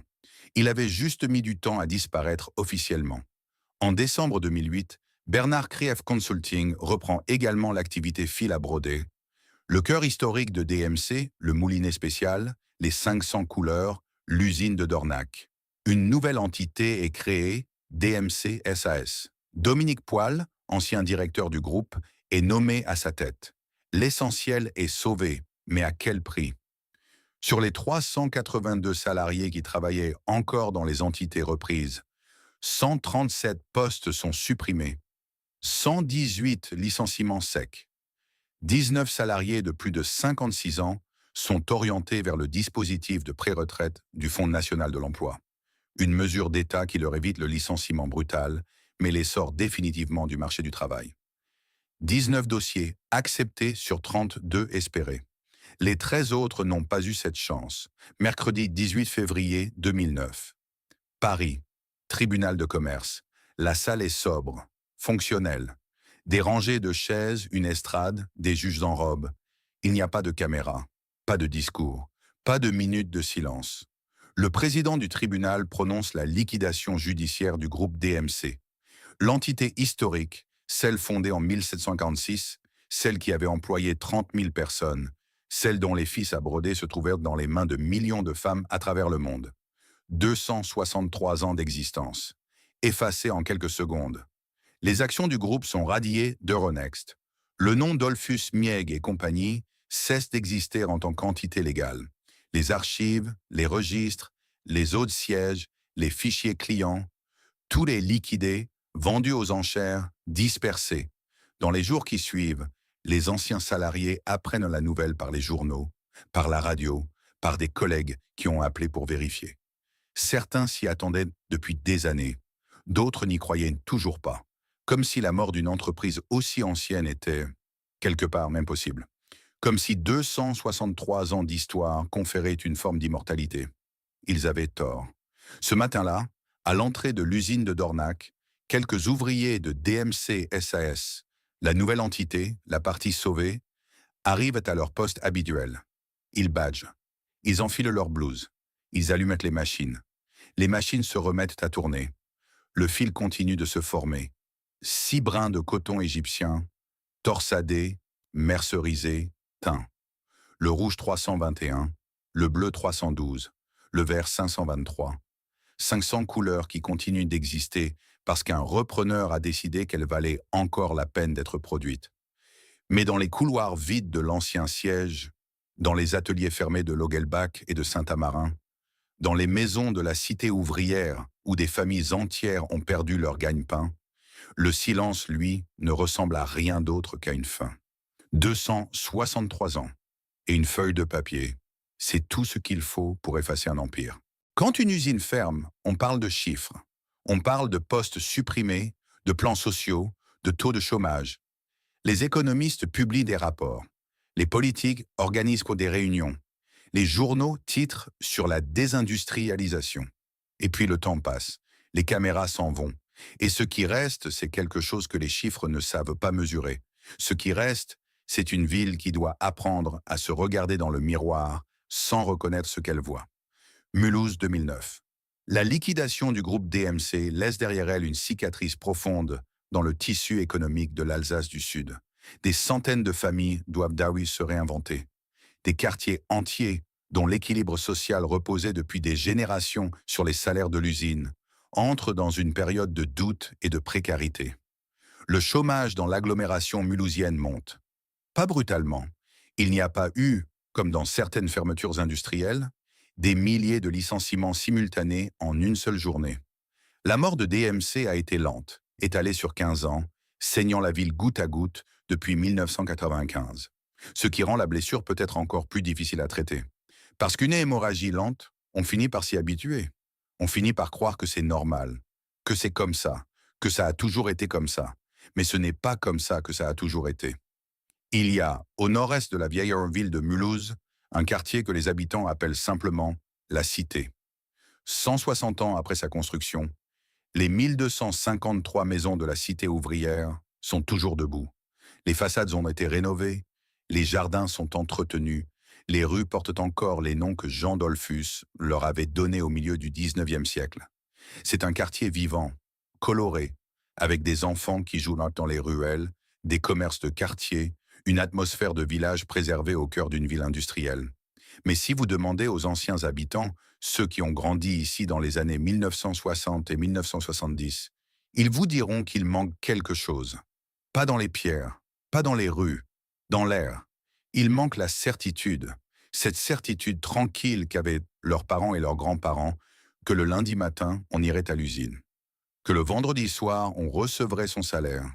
Il avait juste mis du temps à disparaître officiellement. En décembre 2008, Bernard Krief Consulting reprend également l'activité fil à broder. Le cœur historique de DMC, le moulinet spécial, les 500 couleurs, l'usine de Dornac. Une nouvelle entité est créée, DMC SAS. Dominique Poil, ancien directeur du groupe, est nommé à sa tête. L'essentiel est sauvé, mais à quel prix? Sur les 382 salariés qui travaillaient encore dans les entités reprises, 137 postes sont supprimés, 118 licenciements secs. 19 salariés de plus de 56 ans sont orientés vers le dispositif de pré-retraite du Fonds national de l'emploi. Une mesure d'État qui leur évite le licenciement brutal, mais les sort définitivement du marché du travail. 19 dossiers acceptés sur 32 espérés. Les 13 autres n'ont pas eu cette chance. Mercredi 18 février 2009. Paris, tribunal de commerce. La salle est sobre, fonctionnelle. Des rangées de chaises, une estrade, des juges en robe. Il n'y a pas de caméra, pas de discours, pas de minute de silence. Le président du tribunal prononce la liquidation judiciaire du groupe DMC. L'entité historique, celle fondée en 1746, celle qui avait employé 30 000 personnes, celle dont les fils à broder se trouvèrent dans les mains de millions de femmes à travers le monde. 263 ans d'existence, effacés en quelques secondes. Les actions du groupe sont radiées d'Euronext. Le nom Dolphus Mieg et compagnie cesse d'exister en tant qu'entité légale. Les archives, les registres, les autres sièges, les fichiers clients, tous les liquidés, vendus aux enchères, dispersés. Dans les jours qui suivent, les anciens salariés apprennent la nouvelle par les journaux, par la radio, par des collègues qui ont appelé pour vérifier. Certains s'y attendaient depuis des années, d'autres n'y croyaient toujours pas, comme si la mort d'une entreprise aussi ancienne était, quelque part, même possible. Comme si 263 ans d'histoire conféraient une forme d'immortalité. Ils avaient tort. Ce matin-là, à l'entrée de l'usine de Dornac, quelques ouvriers de DMC SAS, la nouvelle entité, la partie sauvée, arrivent à leur poste habituel. Ils badgent. Ils enfilent leur blouse. Ils allument les machines. Les machines se remettent à tourner. Le fil continue de se former. 6 brins de coton égyptien, torsadés, mercerisés, teints. Le rouge 321, le bleu 312, le vert 523. 500 couleurs qui continuent d'exister parce qu'un repreneur a décidé qu'elles valaient encore la peine d'être produites. Mais dans les couloirs vides de l'ancien siège, dans les ateliers fermés de Logelbach et de Saint-Amarin, dans les maisons de la cité ouvrière où des familles entières ont perdu leur gagne-pain, le silence, lui, ne ressemble à rien d'autre qu'à une faim. 263 ans et une feuille de papier, c'est tout ce qu'il faut pour effacer un empire. Quand une usine ferme, on parle de chiffres. On parle de postes supprimés, de plans sociaux, de taux de chômage. Les économistes publient des rapports. Les politiques organisent des réunions. Les journaux titrent sur la désindustrialisation. Et puis le temps passe. Les caméras s'en vont. Et ce qui reste, c'est quelque chose que les chiffres ne savent pas mesurer. Ce qui reste, c'est une ville qui doit apprendre à se regarder dans le miroir sans reconnaître ce qu'elle voit. Mulhouse 2009. La liquidation du groupe DMC laisse derrière elle une cicatrice profonde dans le tissu économique de l'Alsace du Sud. Des centaines de familles doivent se réinventer. Des quartiers entiers, dont l'équilibre social reposait depuis des générations sur les salaires de l'usine, entrent dans une période de doute et de précarité. Le chômage dans l'agglomération mulhousienne monte. Pas brutalement. Il n'y a pas eu, comme dans certaines fermetures industrielles, des milliers de licenciements simultanés en une seule journée. La mort de DMC a été lente, étalée sur 15 ans, saignant la ville goutte à goutte depuis 1995. Ce qui rend la blessure peut-être encore plus difficile à traiter. Parce qu'une hémorragie lente, on finit par s'y habituer. On finit par croire que c'est normal, que c'est comme ça, que ça a toujours été comme ça. Mais ce n'est pas comme ça que ça a toujours été. Il y a, au nord-est de la vieille ville de Mulhouse, un quartier que les habitants appellent simplement la Cité. 160 ans après sa construction, les 1253 maisons de la Cité ouvrière sont toujours debout. Les façades ont été rénovées, les jardins sont entretenus, les rues portent encore les noms que Jean Dollfus leur avait donnés au milieu du XIXe siècle. C'est un quartier vivant, coloré, avec des enfants qui jouent dans les ruelles, des commerces de quartier, une atmosphère de village préservée au cœur d'une ville industrielle. Mais si vous demandez aux anciens habitants, ceux qui ont grandi ici dans les années 1960 et 1970, ils vous diront qu'il manque quelque chose. Pas dans les pierres, pas dans les rues, dans l'air. Il manque la certitude, cette certitude tranquille qu'avaient leurs parents et leurs grands-parents, que le lundi matin, on irait à l'usine, que le vendredi soir, on recevrait son salaire,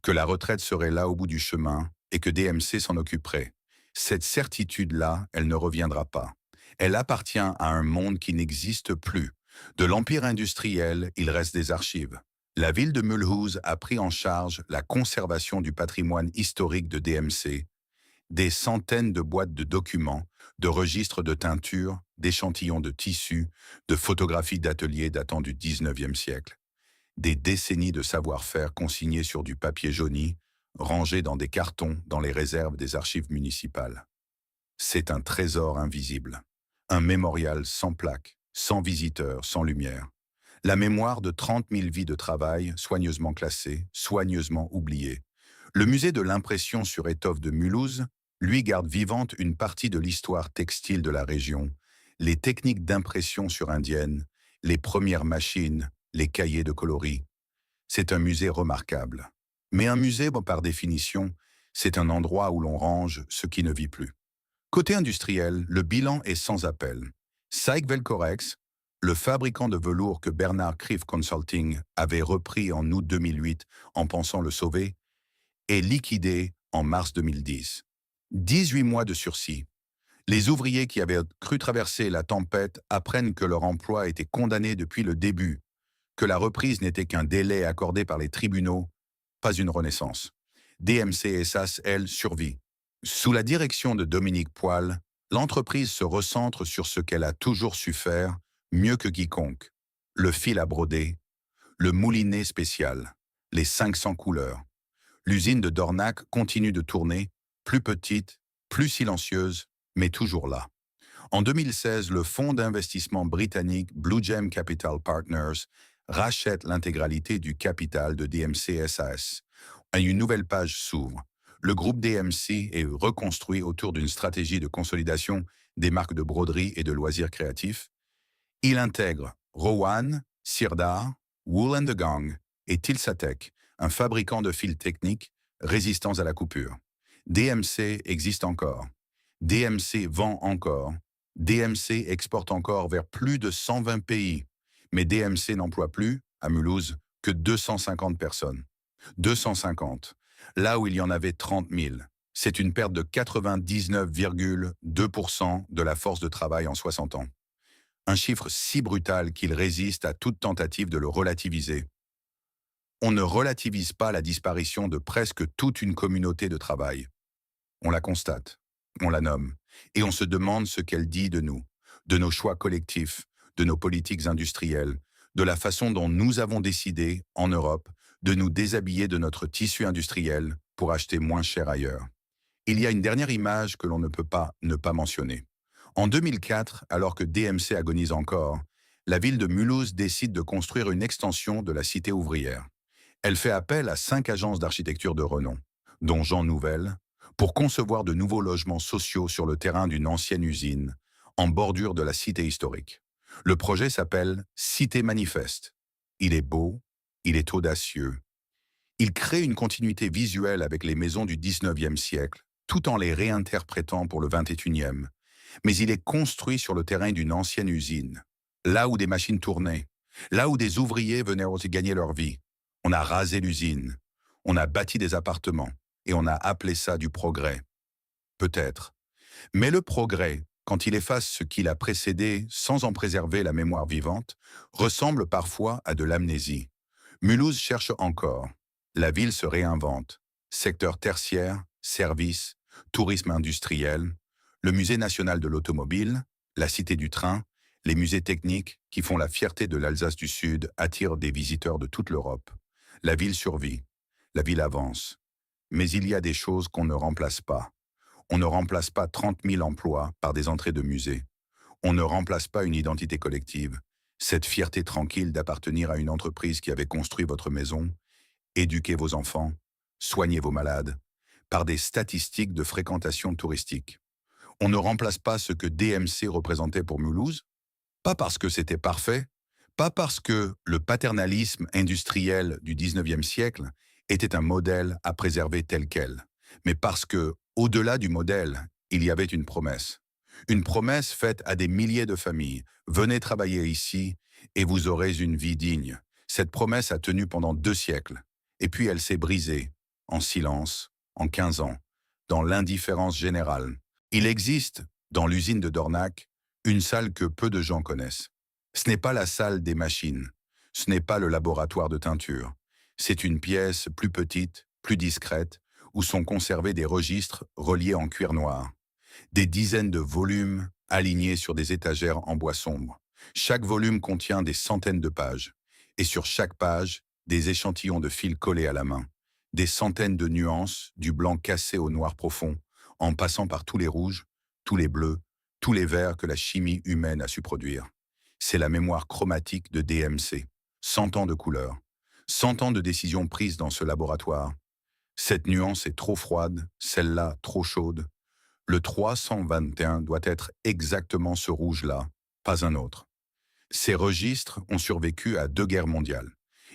que la retraite serait là au bout du chemin et que DMC s'en occuperait. Cette certitude-là, elle ne reviendra pas. Elle appartient à un monde qui n'existe plus. De l'empire industriel, il reste des archives. La ville de Mulhouse a pris en charge la conservation du patrimoine historique de DMC, des centaines de boîtes de documents, de registres de teinture, d'échantillons de tissus, de photographies d'ateliers datant du XIXe siècle. Des décennies de savoir-faire consignés sur du papier jauni, rangés dans des cartons dans les réserves des archives municipales. C'est un trésor invisible, un mémorial sans plaque, sans visiteurs, sans lumière. La mémoire de 30 000 vies de travail soigneusement classées, soigneusement oubliées. Le musée de l'impression sur étoffe de Mulhouse, lui, garde vivante une partie de l'histoire textile de la région, les techniques d'impression sur indienne, les premières machines, les cahiers de coloris. C'est un musée remarquable. Mais un musée, par définition, c'est un endroit où l'on range ce qui ne vit plus. Côté industriel, le bilan est sans appel. SAIC Velcorex, le fabricant de velours que Bernard Criff Consulting avait repris en août 2008 en pensant le sauver, est liquidé en mars 2010. 18 mois de sursis. Les ouvriers qui avaient cru traverser la tempête apprennent que leur emploi a été condamné depuis le début, que la reprise n'était qu'un délai accordé par les tribunaux, pas une renaissance. DMC SAS, elle, survit. Sous la direction de Dominique Poil, l'entreprise se recentre sur ce qu'elle a toujours su faire, mieux que quiconque. Le fil à broder, le moulinet spécial, les 500 couleurs. L'usine de Dornac continue de tourner, plus petite, plus silencieuse, mais toujours là. En 2016, le fonds d'investissement britannique Blue Gem Capital Partners rachète l'intégralité du capital de DMC SAS. Une nouvelle page s'ouvre. Le groupe DMC est reconstruit autour d'une stratégie de consolidation des marques de broderie et de loisirs créatifs. Il intègre Rowan, Sirdar, Wool & the Gang et Tilsatec, un fabricant de fils techniques résistants à la coupure. DMC existe encore. DMC vend encore. DMC exporte encore vers plus de 120 pays. Mais DMC n'emploie plus, à Mulhouse, que 250 personnes. 250, là où il y en avait 30 000. C'est une perte de 99,2% de la force de travail en 60 ans. Un chiffre si brutal qu'il résiste à toute tentative de le relativiser. On ne relativise pas la disparition de presque toute une communauté de travail. On la constate, on la nomme, et on se demande ce qu'elle dit de nous, de nos choix collectifs, de nos politiques industrielles, de la façon dont nous avons décidé, en Europe, de nous déshabiller de notre tissu industriel pour acheter moins cher ailleurs. Il y a une dernière image que l'on ne peut pas ne pas mentionner. En 2004, alors que DMC agonise encore, la ville de Mulhouse décide de construire une extension de la cité ouvrière. Elle fait appel à 5 agences d'architecture de renom, dont Jean Nouvel, pour concevoir de nouveaux logements sociaux sur le terrain d'une ancienne usine, en bordure de la cité historique. Le projet s'appelle Cité Manifeste. Il est beau, il est audacieux. Il crée une continuité visuelle avec les maisons du 19e siècle, tout en les réinterprétant pour le 21e. Mais il est construit sur le terrain d'une ancienne usine, là où des machines tournaient, là où des ouvriers venaient aussi gagner leur vie. On a rasé l'usine, on a bâti des appartements, et on a appelé ça du progrès. Peut-être. Mais le progrès, quand il efface ce qui l'a précédé sans en préserver la mémoire vivante, ressemble parfois à de l'amnésie. Mulhouse cherche encore. La ville se réinvente. Secteur tertiaire, services, tourisme industriel, le musée national de l'automobile, la cité du train, les musées techniques qui font la fierté de l'Alsace du Sud attirent des visiteurs de toute l'Europe. La ville survit. La ville avance. Mais il y a des choses qu'on ne remplace pas. On ne remplace pas 30 000 emplois par des entrées de musées. On ne remplace pas une identité collective, cette fierté tranquille d'appartenir à une entreprise qui avait construit votre maison, éduqué vos enfants, soigné vos malades, par des statistiques de fréquentation touristique. On ne remplace pas ce que DMC représentait pour Mulhouse, pas parce que c'était parfait, pas parce que le paternalisme industriel du 19e siècle était un modèle à préserver tel quel, mais parce que, au-delà du modèle, il y avait une promesse. Une promesse faite à des milliers de familles. Venez travailler ici et vous aurez une vie digne. Cette promesse a tenu pendant 2 siècles. Et puis elle s'est brisée, en silence, en 15 ans, dans l'indifférence générale. Il existe, dans l'usine de Dornac, une salle que peu de gens connaissent. Ce n'est pas la salle des machines. Ce n'est pas le laboratoire de teinture. C'est une pièce plus petite, plus discrète, où sont conservés des registres reliés en cuir noir. Des dizaines de volumes alignés sur des étagères en bois sombre. Chaque volume contient des centaines de pages. Et sur chaque page, des échantillons de fils collés à la main. Des centaines de nuances, du blanc cassé au noir profond, en passant par tous les rouges, tous les bleus, tous les verts que la chimie humaine a su produire. C'est la mémoire chromatique de DMC. 100 ans de couleurs. 100 ans de décisions prises dans ce laboratoire. Cette nuance est trop froide, celle-là trop chaude. Le 321 doit être exactement ce rouge-là, pas un autre. Ces registres ont survécu à 2 guerres mondiales.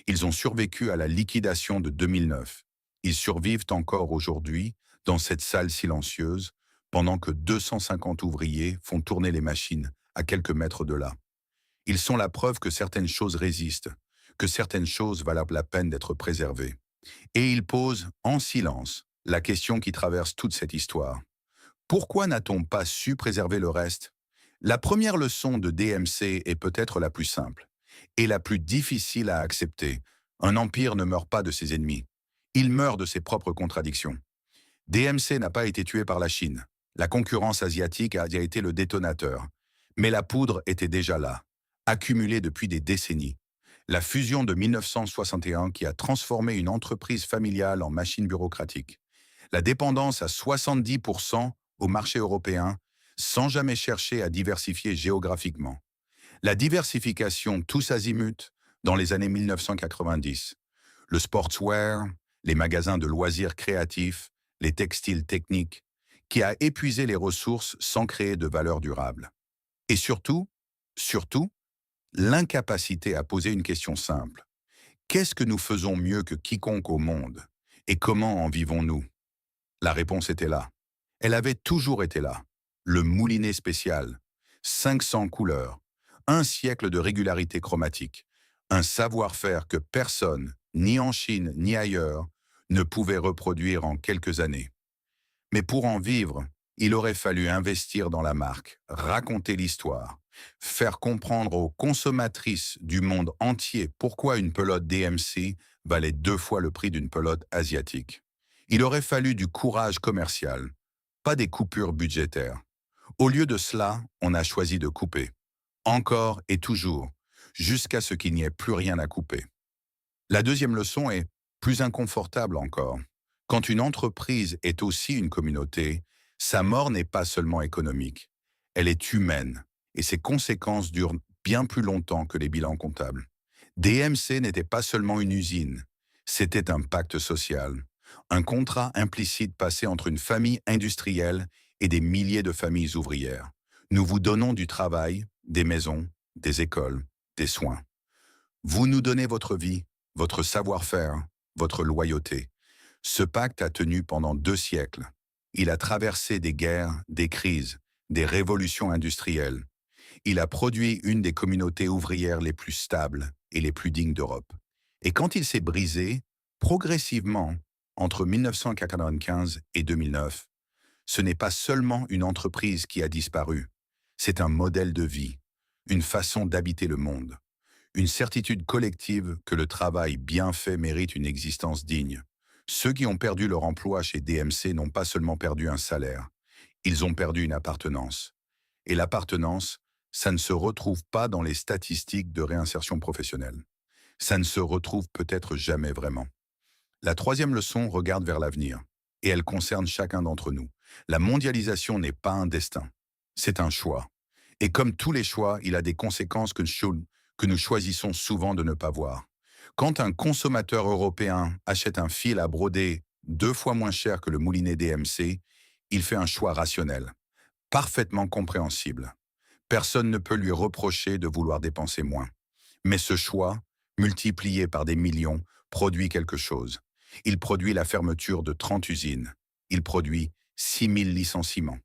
Ils ont survécu à la liquidation de 2009. Ils survivent encore aujourd'hui, dans cette salle silencieuse, pendant que 250 ouvriers font tourner les machines à quelques mètres de là. Ils sont la preuve que certaines choses résistent, que certaines choses valent la peine d'être préservées. Et ils posent, en silence, la question qui traverse toute cette histoire. Pourquoi n'a-t-on pas su préserver le reste? La première leçon de DMC est peut-être la plus simple et la plus difficile à accepter. Un empire ne meurt pas de ses ennemis. Il meurt de ses propres contradictions. DMC n'a pas été tué par la Chine. La concurrence asiatique a été le détonateur. Mais la poudre était déjà là, accumulée depuis des décennies. La fusion de 1961 qui a transformé une entreprise familiale en machine bureaucratique. La dépendance à 70% au marché européen sans jamais chercher à diversifier géographiquement. La diversification tous azimuts dans les années 1990. Le sportswear, les magasins de loisirs créatifs, les textiles techniques, qui a épuisé les ressources sans créer de valeur durable. Et surtout, l'incapacité à poser une question simple. Qu'est-ce que nous faisons mieux que quiconque au monde? Et comment en vivons-nous? La réponse était là. Elle avait toujours été là. Le moulinet spécial, 500 couleurs, un siècle de régularité chromatique, un savoir-faire que personne, ni en Chine ni ailleurs, ne pouvait reproduire en quelques années. Mais pour en vivre, il aurait fallu investir dans la marque, raconter l'histoire, faire comprendre aux consommatrices du monde entier pourquoi une pelote DMC valait 2 fois le prix d'une pelote asiatique. Il aurait fallu du courage commercial, pas des coupures budgétaires. Au lieu de cela, on a choisi de couper. Encore et toujours, jusqu'à ce qu'il n'y ait plus rien à couper. La deuxième leçon est plus inconfortable encore. Quand une entreprise est aussi une communauté, sa mort n'est pas seulement économique, elle est humaine, et ses conséquences durent bien plus longtemps que les bilans comptables. DMC n'était pas seulement une usine, c'était un pacte social, un contrat implicite passé entre une famille industrielle et des milliers de familles ouvrières. Nous vous donnons du travail, des maisons, des écoles, des soins. Vous nous donnez votre vie, votre savoir-faire, votre loyauté. Ce pacte a tenu pendant 2 siècles. Il a traversé des guerres, des crises, des révolutions industrielles. Il a produit une des communautés ouvrières les plus stables et les plus dignes d'Europe. Et quand il s'est brisé, progressivement, entre 1995 et 2009, ce n'est pas seulement une entreprise qui a disparu, c'est un modèle de vie, une façon d'habiter le monde, une certitude collective que le travail bien fait mérite une existence digne. Ceux qui ont perdu leur emploi chez DMC n'ont pas seulement perdu un salaire, ils ont perdu une appartenance. Et l'appartenance, ça ne se retrouve pas dans les statistiques de réinsertion professionnelle. Ça ne se retrouve peut-être jamais vraiment. La troisième leçon regarde vers l'avenir, et elle concerne chacun d'entre nous. La mondialisation n'est pas un destin, c'est un choix. Et comme tous les choix, il a des conséquences que nous choisissons souvent de ne pas voir. Quand un consommateur européen achète un fil à broder 2 fois moins cher que le moulinet DMC, il fait un choix rationnel, parfaitement compréhensible. Personne ne peut lui reprocher de vouloir dépenser moins. Mais ce choix, multiplié par des millions, produit quelque chose. Il produit la fermeture de 30 usines. Il produit 6000 licenciements.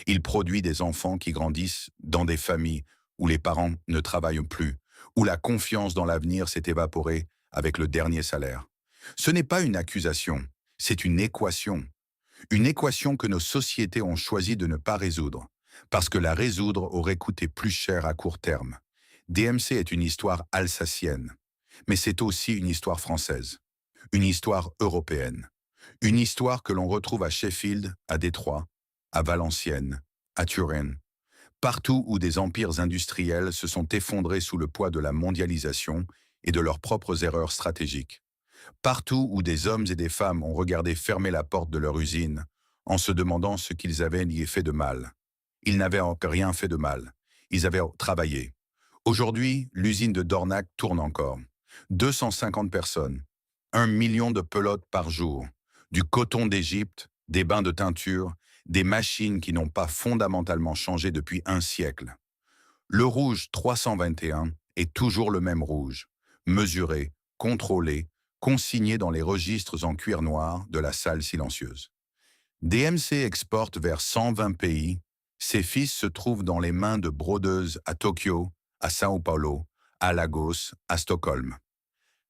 Il produit des enfants qui grandissent dans des familles où les parents ne travaillent plus, où la confiance dans l'avenir s'est évaporée avec le dernier salaire. Ce n'est pas une accusation, c'est une équation. Une équation que nos sociétés ont choisi de ne pas résoudre, parce que la résoudre aurait coûté plus cher à court terme. DMC est une histoire alsacienne, mais c'est aussi une histoire française, une histoire européenne, une histoire que l'on retrouve à Sheffield, à Détroit, à Valenciennes, à Turin, partout où des empires industriels se sont effondrés sous le poids de la mondialisation et de leurs propres erreurs stratégiques. Partout où des hommes et des femmes ont regardé fermer la porte de leur usine en se demandant ce qu'ils avaient y fait de mal. Ils n'avaient encore rien fait de mal. Ils avaient travaillé. Aujourd'hui, l'usine de Dornac tourne encore. 250 personnes, 1 million de pelotes par jour, du coton d'Égypte, des bains de teinture, des machines qui n'ont pas fondamentalement changé depuis un siècle. Le rouge 321 est toujours le même rouge, mesuré, contrôlé, consigné dans les registres en cuir noir de la salle silencieuse. DMC exporte vers 120 pays. Ses fils se trouvent dans les mains de brodeuses à Tokyo, à Sao Paulo, à Lagos, à Stockholm.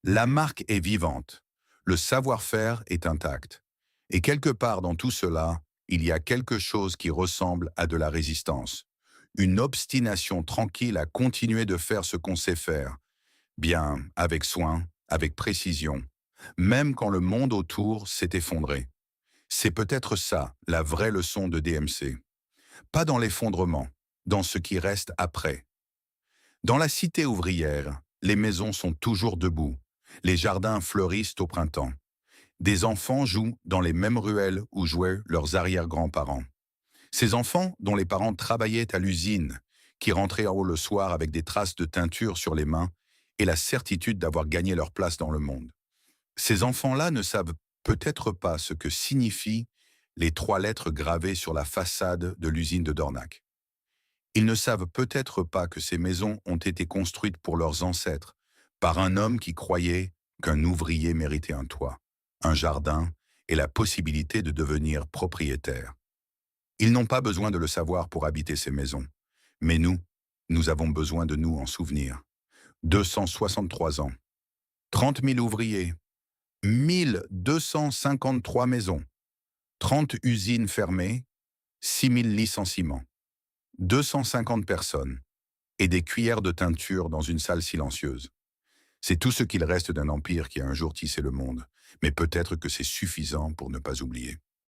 La marque est vivante. Le savoir-faire est intact. Et quelque part dans tout cela, il y a quelque chose qui ressemble à de la résistance. Une obstination tranquille à continuer de faire ce qu'on sait faire. Bien, avec soin, avec précision. Même quand le monde autour s'est effondré. C'est peut-être ça, la vraie leçon de DMC. Pas dans l'effondrement, dans ce qui reste après. Dans la cité ouvrière, les maisons sont toujours debout. Les jardins fleurissent au printemps. Des enfants jouent dans les mêmes ruelles où jouaient leurs arrière-grands-parents. Ces enfants, dont les parents travaillaient à l'usine, qui rentraient en haut le soir avec des traces de teinture sur les mains et la certitude d'avoir gagné leur place dans le monde. Ces enfants-là ne savent peut-être pas ce que signifient les 3 lettres gravées sur la façade de l'usine de Dornac. Ils ne savent peut-être pas que ces maisons ont été construites pour leurs ancêtres, par un homme qui croyait qu'un ouvrier méritait un toit, un jardin et la possibilité de devenir propriétaire. Ils n'ont pas besoin de le savoir pour habiter ces maisons. Mais nous avons besoin de nous en souvenir. 263 ans, 30 000 ouvriers, 1253 maisons, 30 usines fermées, 6 000 licenciements, 250 personnes et des cuillères de teinture dans une salle silencieuse. C'est tout ce qu'il reste d'un empire qui a un jour tissé le monde, mais peut-être que c'est suffisant pour ne pas oublier.